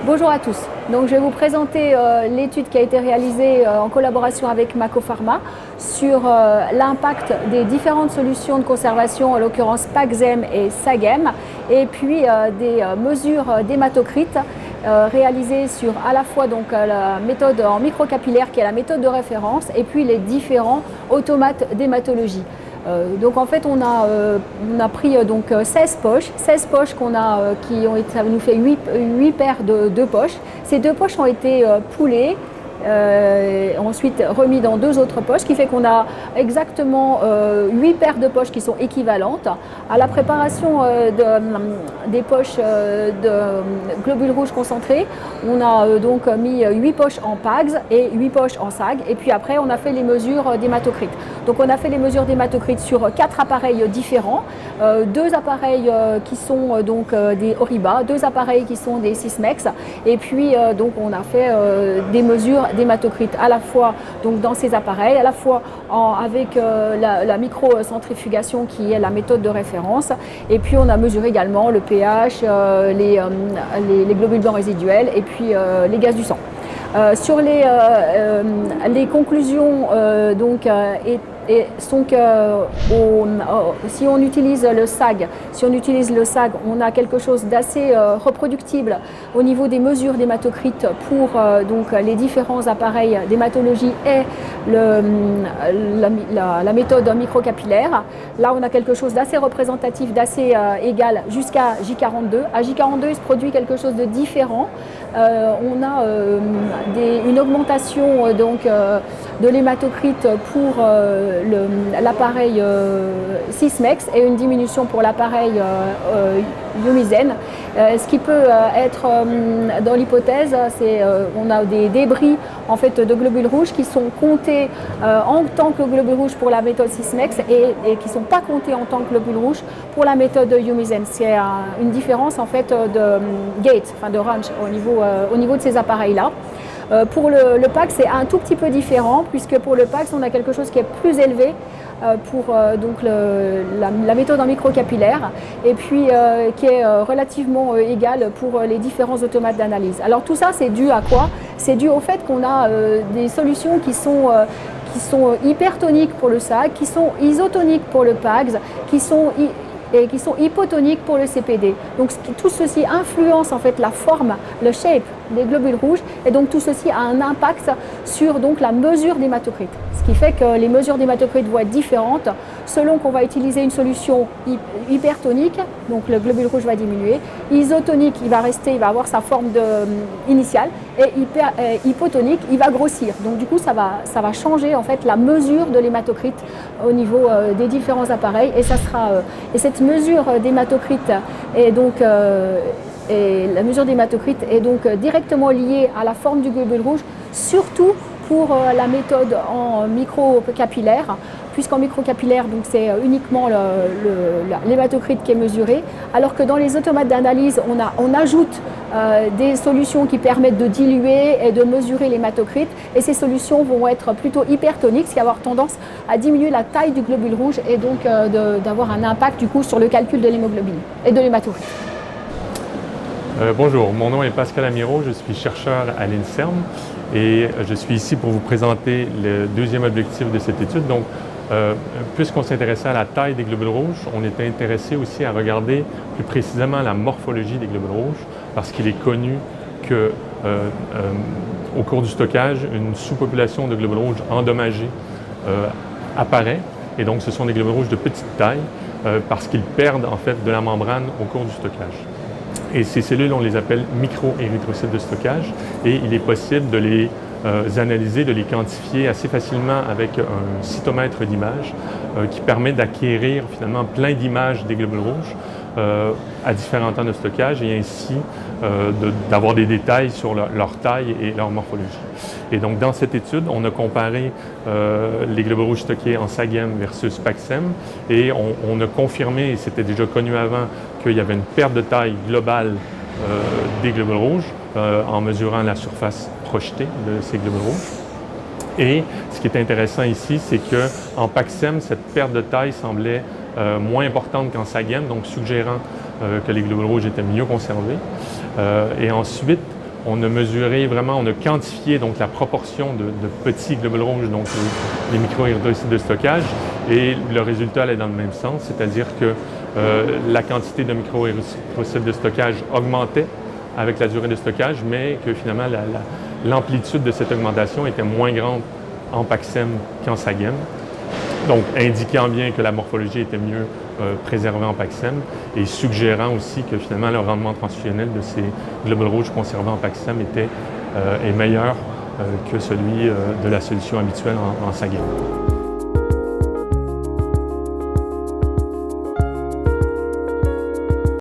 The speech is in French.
Bonjour à tous. Donc, je vais vous présenter l'étude qui a été réalisée en collaboration avec Mako Pharma sur l'impact des différentes solutions de conservation, en l'occurrence PAXem et SAGem, et puis des mesures d'hématocrite réalisées sur à la fois donc, la méthode en microcapillaire qui est la méthode de référence et puis les différents automates d'hématologie. Donc en fait on a pris donc 16 poches ça nous fait 8 paires de poches. Ces deux poches ont été poolées, ensuite remis dans deux autres poches, ce qui fait qu'on a exactement 8 paires de poches qui sont équivalentes. À la préparation des poches de globules rouges concentrés, on a donc mis 8 poches en PAGS et 8 poches en SAG, et puis après on a fait les mesures d'hématocrite. Donc on a fait les mesures d'hématocrite sur 4 appareils différents, 2 appareils qui sont donc des Oriba, 2 appareils qui sont des Sysmex, et puis donc on a fait des mesures d'hématocrite à la fois donc dans ces appareils, à la fois avec la microcentrifugation qui est la méthode de référence, et puis on a mesuré également le pH, les globules blancs résiduels et puis les gaz du sang. Sur les conclusions sont que si on utilise le SAG, on a quelque chose d'assez reproductible au niveau des mesures d'hématocrite pour donc les différents appareils d'hématologie et la méthode microcapillaire. Là, on a quelque chose d'assez représentatif, d'assez égal jusqu'à J42. À J42, il se produit quelque chose de différent. On a une augmentation de l'hématocrite pour l'appareil Sysmex et une diminution pour l'appareil Yomizen. Ce qui peut être dans l'hypothèse, c'est on a des débris en fait de globules rouges qui sont comptés en tant que globules rouges pour la méthode Sysmex et qui ne sont pas comptés en tant que globules rouges pour la méthode Yomizen. C'est une différence en fait de gate, enfin de range au niveau de ces appareils-là. Pour le PAX, c'est un tout petit peu différent, puisque pour le PAX, on a quelque chose qui est plus élevé pour donc la méthode en microcapillaire, et puis qui est relativement égal pour les différents automates d'analyse. Alors tout ça, c'est dû à quoi? C'est dû au fait qu'on a des solutions qui sont hypertoniques pour le SAG, qui sont isotoniques pour le PAX, qui sont hypotoniques pour le CPD. Donc tout ceci influence en fait la forme, le shape des globules rouges, et donc tout ceci a un impact sur donc la mesure d'hématocrite. Ce qui fait que les mesures d'hématocrite vont être différentes selon qu'on va utiliser une solution hypertonique, donc le globule rouge va diminuer, isotonique, il va avoir sa forme initiale, et hypotonique, il va grossir. Donc du coup ça va changer en fait la mesure de l'hématocrite au niveau des différents appareils, et cette mesure d'hématocrite est donc et la mesure d'hématocrite est donc directement liée à la forme du globule rouge, surtout pour la méthode en microcapillaire, puisqu'en microcapillaire, donc c'est uniquement l'hématocrite qui est mesuré, alors que dans les automates d'analyse, on ajoute des solutions qui permettent de diluer et de mesurer l'hématocrite, et ces solutions vont être plutôt hypertoniques, ce qui va avoir tendance à diminuer la taille du globule rouge et donc d'avoir un impact du coup sur le calcul de l'hémoglobine et de l'hématocrite. Bonjour, mon nom est Pascal Amirault, je suis chercheur à l'INSERM et je suis ici pour vous présenter le deuxième objectif de cette étude. Donc, puisqu'on s'intéressait à la taille des globules rouges, on était intéressé aussi à regarder plus précisément la morphologie des globules rouges, parce qu'il est connu que au cours du stockage, une sous-population de globules rouges endommagés apparaît, et donc ce sont des globules rouges de petite taille parce qu'ils perdent en fait de la membrane au cours du stockage. Et ces cellules, on les appelle micro-érythrocytes de stockage, et il est possible de les analyser, de les quantifier assez facilement avec un cytomètre d'image qui permet d'acquérir finalement plein d'images des globules rouges à différents temps de stockage, et ainsi d'avoir des détails sur leur taille et leur morphologie. Et donc dans cette étude, on a comparé les globules rouges stockés en SAGem versus PAXem, et on a confirmé, et c'était déjà connu avant, qu'il y avait une perte de taille globale des globules rouges en mesurant la surface projetée de ces globules rouges. Et ce qui est intéressant ici, c'est qu'en PAXem, cette perte de taille semblait moins importante qu'en SAGEM, donc suggérant que les globules rouges étaient mieux conservés. Et ensuite, on a mesuré vraiment, on a quantifié donc la proportion de petits globules rouges, donc les microérythrocytes de stockage, et le résultat allait dans le même sens, c'est-à-dire que la quantité de microérythrocytes de stockage augmentait avec la durée de stockage, mais que finalement l'amplitude de cette augmentation était moins grande en PAC-SEM qu'en SAGEM. Donc, indiquant bien que la morphologie était mieux préservée en PAC-SEM et suggérant aussi que finalement le rendement transfusionnel de ces globules rouges conservés en PAC-SEM est meilleur que celui de la solution habituelle en SAGEM.